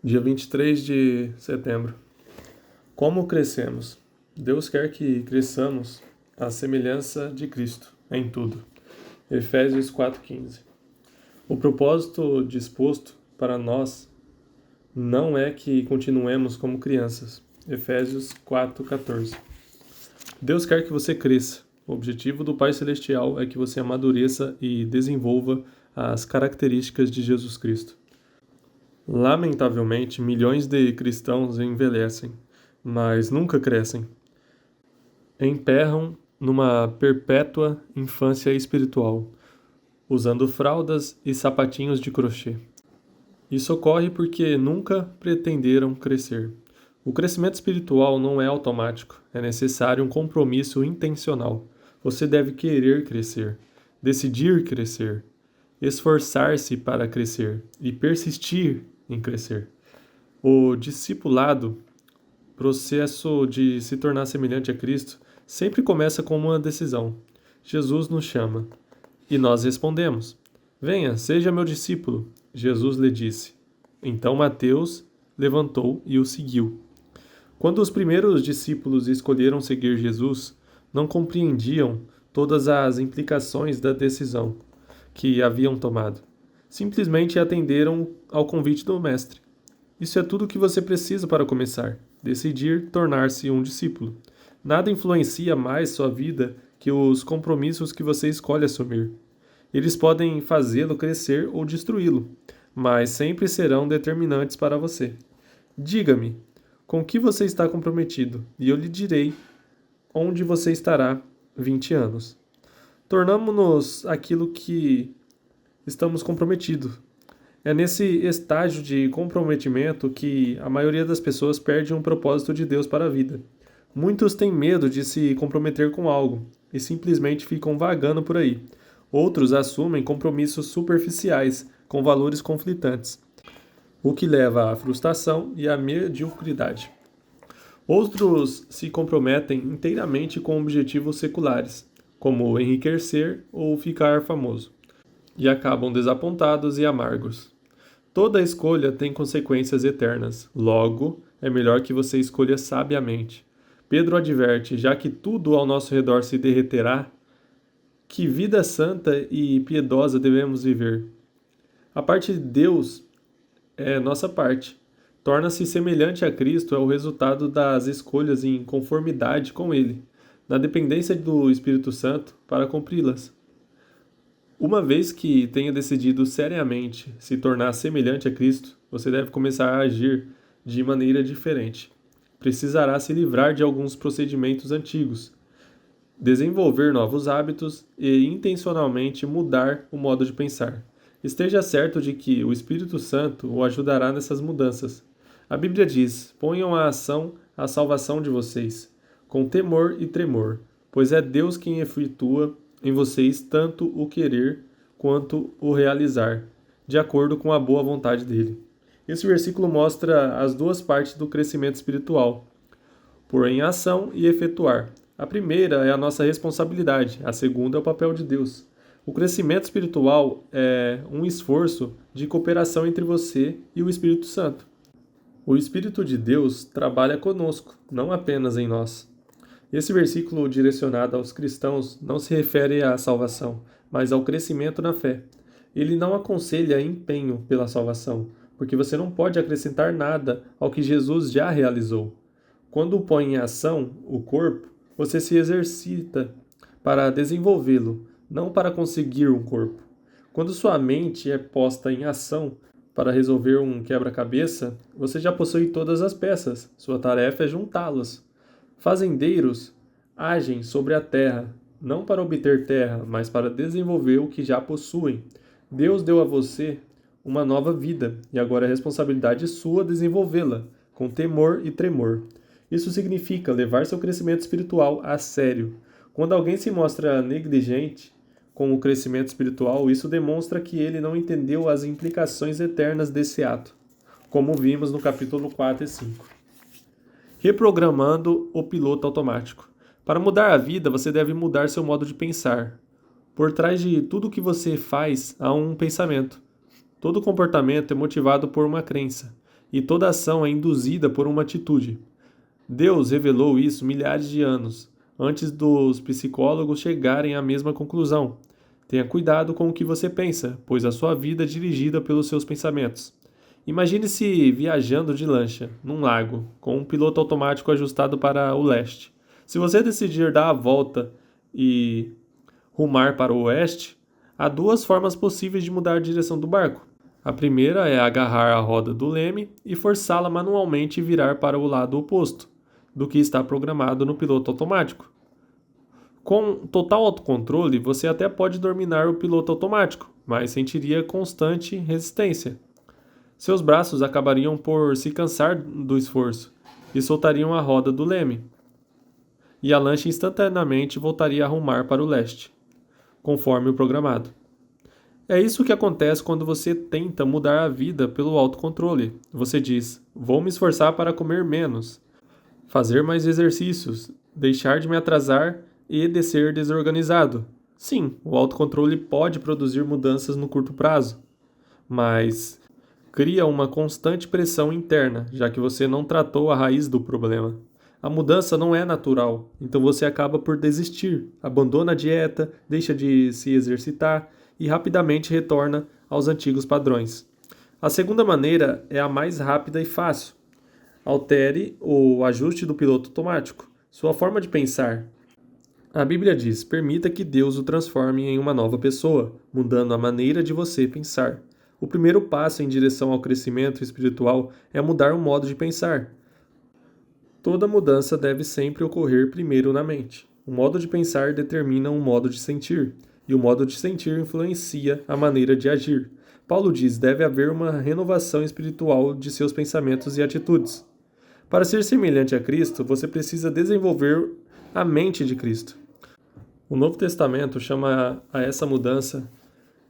Dia 23 de setembro. Como crescemos? Deus quer que cresçamos à semelhança de Cristo em tudo. Efésios 4,15. O propósito disposto para nós não é que continuemos como crianças. Efésios 4,14. Deus quer que você cresça. O objetivo do Pai Celestial é que você amadureça e desenvolva as características de Jesus Cristo. Lamentavelmente, milhões de cristãos envelhecem, mas nunca crescem. Emperram numa perpétua infância espiritual, usando fraldas e sapatinhos de crochê. Isso ocorre porque nunca pretenderam crescer. O crescimento espiritual não é automático, é necessário um compromisso intencional. Você deve querer crescer, decidir crescer, esforçar-se para crescer e persistir em crescer. O discipulado, processo de se tornar semelhante a Cristo, sempre começa com uma decisão. Jesus nos chama e nós respondemos: Venha, seja meu discípulo. Jesus lhe disse. Então Mateus levantou e o seguiu. Quando os primeiros discípulos escolheram seguir Jesus, não compreendiam todas as implicações da decisão que haviam tomado. Simplesmente atenderam ao convite do Mestre. Isso é tudo o que você precisa para começar: decidir tornar-se um discípulo. Nada influencia mais sua vida que os compromissos que você escolhe assumir. Eles podem fazê-lo crescer ou destruí-lo, mas sempre serão determinantes para você. Diga-me, com que você está comprometido, e eu lhe direi onde você estará 20 anos. Tornamo-nos aquilo que estamos comprometidos. É nesse estágio de comprometimento que a maioria das pessoas perde um propósito de Deus para a vida. Muitos têm medo de se comprometer com algo e simplesmente ficam vagando por aí. Outros assumem compromissos superficiais com valores conflitantes, o que leva à frustração e à mediocridade. Outros se comprometem inteiramente com objetivos seculares, como enriquecer ou ficar famoso, e acabam desapontados e amargos. Toda escolha tem consequências eternas, logo, é melhor que você escolha sabiamente. Pedro adverte: já que tudo ao nosso redor se derreterá, que vida santa e piedosa devemos viver? A parte de Deus é nossa parte. Torna-se semelhante a Cristo é o resultado das escolhas em conformidade com Ele, na dependência do Espírito Santo para cumpri-las. Uma vez que tenha decidido seriamente se tornar semelhante a Cristo, você deve começar a agir de maneira diferente. Precisará se livrar de alguns procedimentos antigos, desenvolver novos hábitos e intencionalmente mudar o modo de pensar. Esteja certo de que o Espírito Santo o ajudará nessas mudanças. A Bíblia diz: ponham à ação a salvação de vocês, com temor e tremor, pois é Deus quem efetua em vocês tanto o querer quanto o realizar, de acordo com a boa vontade dele. Esse versículo mostra as duas partes do crescimento espiritual: pôr em ação e efetuar. A primeira é a nossa responsabilidade, a segunda é o papel de Deus. O crescimento espiritual é um esforço de cooperação entre você e o Espírito Santo. O Espírito de Deus trabalha conosco, não apenas em nós. Esse versículo direcionado aos cristãos não se refere à salvação, mas ao crescimento na fé. Ele não aconselha empenho pela salvação, porque você não pode acrescentar nada ao que Jesus já realizou. Quando põe em ação o corpo, você se exercita para desenvolvê-lo, não para conseguir um corpo. Quando sua mente é posta em ação para resolver um quebra-cabeça, você já possui todas as peças. Sua tarefa é juntá-las. Fazendeiros agem sobre a terra, não para obter terra, mas para desenvolver o que já possuem. Deus deu a você uma nova vida, e agora é responsabilidade sua desenvolvê-la, com temor e tremor. Isso significa levar seu crescimento espiritual a sério. Quando alguém se mostra negligente com o crescimento espiritual, isso demonstra que ele não entendeu as implicações eternas desse ato, como vimos no capítulo 4 e 5. Reprogramando o piloto automático. Para mudar a vida, você deve mudar seu modo de pensar. Por trás de tudo que você faz há um pensamento. Todo comportamento é motivado por uma crença. e toda ação é induzida por uma atitude. Deus revelou isso milhares de anos, antes dos psicólogos chegarem à mesma conclusão. Tenha cuidado com o que você pensa, pois a sua vida é dirigida pelos seus pensamentos. Imagine-se viajando de lancha, num lago, com um piloto automático ajustado para o leste. Se você decidir dar a volta e rumar para o oeste, há duas formas possíveis de mudar a direção do barco. A primeira é agarrar a roda do leme e forçá-la manualmente e virar para o lado oposto do que está programado no piloto automático. Com total autocontrole, você até pode dominar o piloto automático, mas sentiria constante resistência. Seus braços acabariam por se cansar do esforço e soltariam a roda do leme, e a lancha instantaneamente voltaria a rumar para o leste, conforme o programado. É isso que acontece quando você tenta mudar a vida pelo autocontrole. Você diz: vou me esforçar para comer menos, fazer mais exercícios, deixar de me atrasar e de ser desorganizado. Sim, o autocontrole pode produzir mudanças no curto prazo, mas cria uma constante pressão interna, já que você não tratou a raiz do problema. A mudança não é natural, então você acaba por desistir, abandona a dieta, deixa de se exercitar e rapidamente retorna aos antigos padrões. A segunda maneira é a mais rápida e fácil. Altere o ajuste do piloto automático, sua forma de pensar. A Bíblia diz: permita que Deus o transforme em uma nova pessoa, mudando a maneira de você pensar. O primeiro passo em direção ao crescimento espiritual é mudar o modo de pensar. Toda mudança deve sempre ocorrer primeiro na mente. O modo de pensar determina o modo de sentir, e o modo de sentir influencia a maneira de agir. Paulo diz: deve haver uma renovação espiritual de seus pensamentos e atitudes. Para ser semelhante a Cristo, você precisa desenvolver a mente de Cristo. O Novo Testamento chama a essa mudança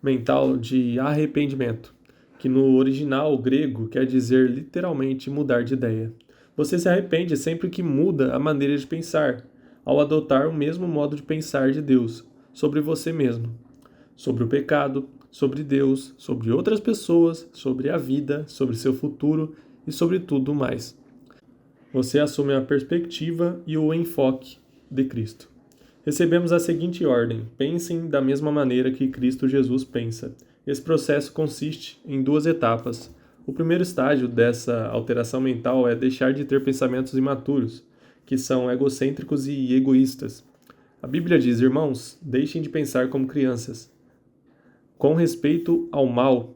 mental de arrependimento, que no original grego quer dizer literalmente mudar de ideia. Você se arrepende sempre que muda a maneira de pensar, ao adotar o mesmo modo de pensar de Deus sobre você mesmo, sobre o pecado, sobre Deus, sobre outras pessoas, sobre a vida, sobre seu futuro e sobre tudo mais. Você assume a perspectiva e o enfoque de Cristo. Recebemos a seguinte ordem: pensem da mesma maneira que Cristo Jesus pensa. Esse processo consiste em duas etapas. O primeiro estágio dessa alteração mental é deixar de ter pensamentos imaturos, que são egocêntricos e egoístas. A Bíblia diz: irmãos, deixem de pensar como crianças. Com respeito ao mal,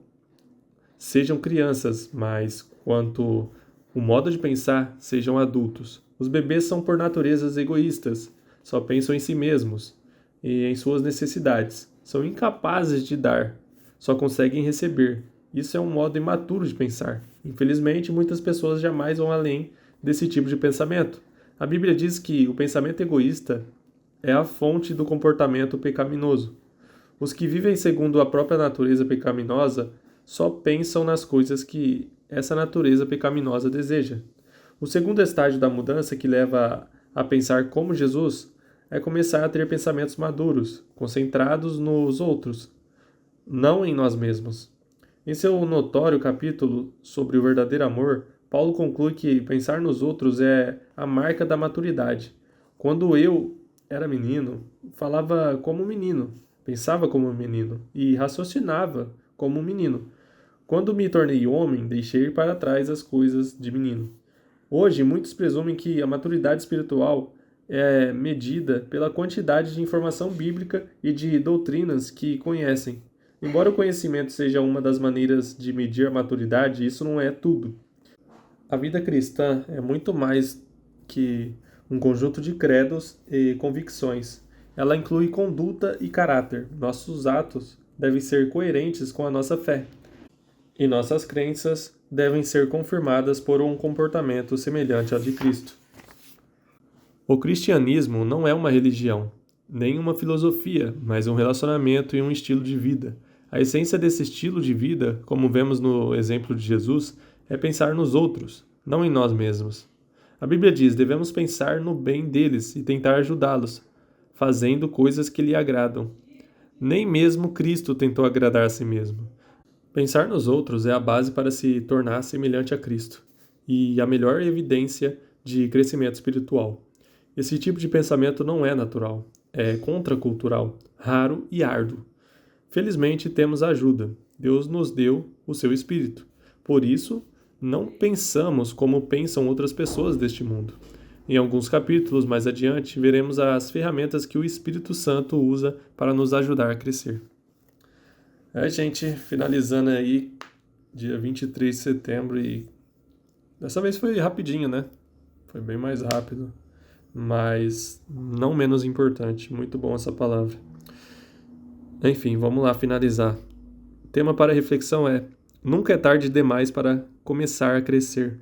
sejam crianças, mas quanto ao modo de pensar, sejam adultos. Os bebês são por natureza egoístas, só pensam em si mesmos e em suas necessidades. São incapazes de dar, só conseguem receber. Isso é um modo imaturo de pensar. Infelizmente, muitas pessoas jamais vão além desse tipo de pensamento. A Bíblia diz que o pensamento egoísta é a fonte do comportamento pecaminoso. Os que vivem segundo a própria natureza pecaminosa só pensam nas coisas que essa natureza pecaminosa deseja. O segundo estágio da mudança, que leva a pensar como Jesus, é começar a ter pensamentos maduros, concentrados nos outros, não em nós mesmos. Em seu notório capítulo sobre o verdadeiro amor, Paulo conclui que pensar nos outros é a marca da maturidade. Quando eu era menino, falava como um menino, pensava como um menino e raciocinava como um menino. Quando me tornei homem, deixei para trás as coisas de menino. Hoje, muitos presumem que a maturidade espiritual é medida pela quantidade de informação bíblica e de doutrinas que conhecem. Embora o conhecimento seja uma das maneiras de medir a maturidade, isso não é tudo. A vida cristã é muito mais que um conjunto de credos e convicções. Ela inclui conduta e caráter. Nossos atos devem ser coerentes com a nossa fé, e nossas crenças devem ser confirmadas por um comportamento semelhante ao de Cristo. O cristianismo não é uma religião, nem uma filosofia, mas um relacionamento e um estilo de vida. A essência desse estilo de vida, como vemos no exemplo de Jesus, é pensar nos outros, não em nós mesmos. A Bíblia diz: devemos pensar no bem deles e tentar ajudá-los, fazendo coisas que lhe agradam. Nem mesmo Cristo tentou agradar a si mesmo. Pensar nos outros é a base para se tornar semelhante a Cristo e a melhor evidência de crescimento espiritual. Esse tipo de pensamento não é natural, é contracultural, raro e árduo. Felizmente temos ajuda. Deus nos deu o seu Espírito. Por isso, não pensamos como pensam outras pessoas deste mundo. Em alguns capítulos mais adiante, veremos as ferramentas que o Espírito Santo usa para nos ajudar a crescer. Gente, finalizando aí, dia 23 de setembro, e dessa vez foi rapidinho, né? Foi bem mais rápido, mas não menos importante. Muito bom essa palavra. Enfim, vamos lá finalizar. O tema para reflexão é: nunca é tarde demais para começar a crescer.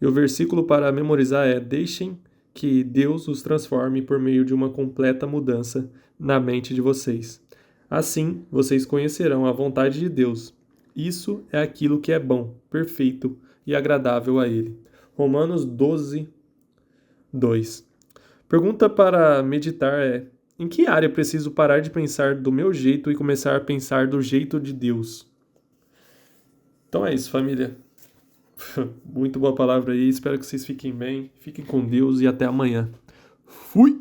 E o versículo para memorizar é: deixem que Deus os transforme por meio de uma completa mudança na mente de vocês. Assim, vocês conhecerão a vontade de Deus. Isso é aquilo que é bom, perfeito e agradável a Ele. Romanos 12, 2. Pergunta para meditar é: em que área preciso parar de pensar do meu jeito e começar a pensar do jeito de Deus? Então é isso, família. Muito boa palavra aí. Espero que vocês fiquem bem. Fiquem com Deus e até amanhã. Fui!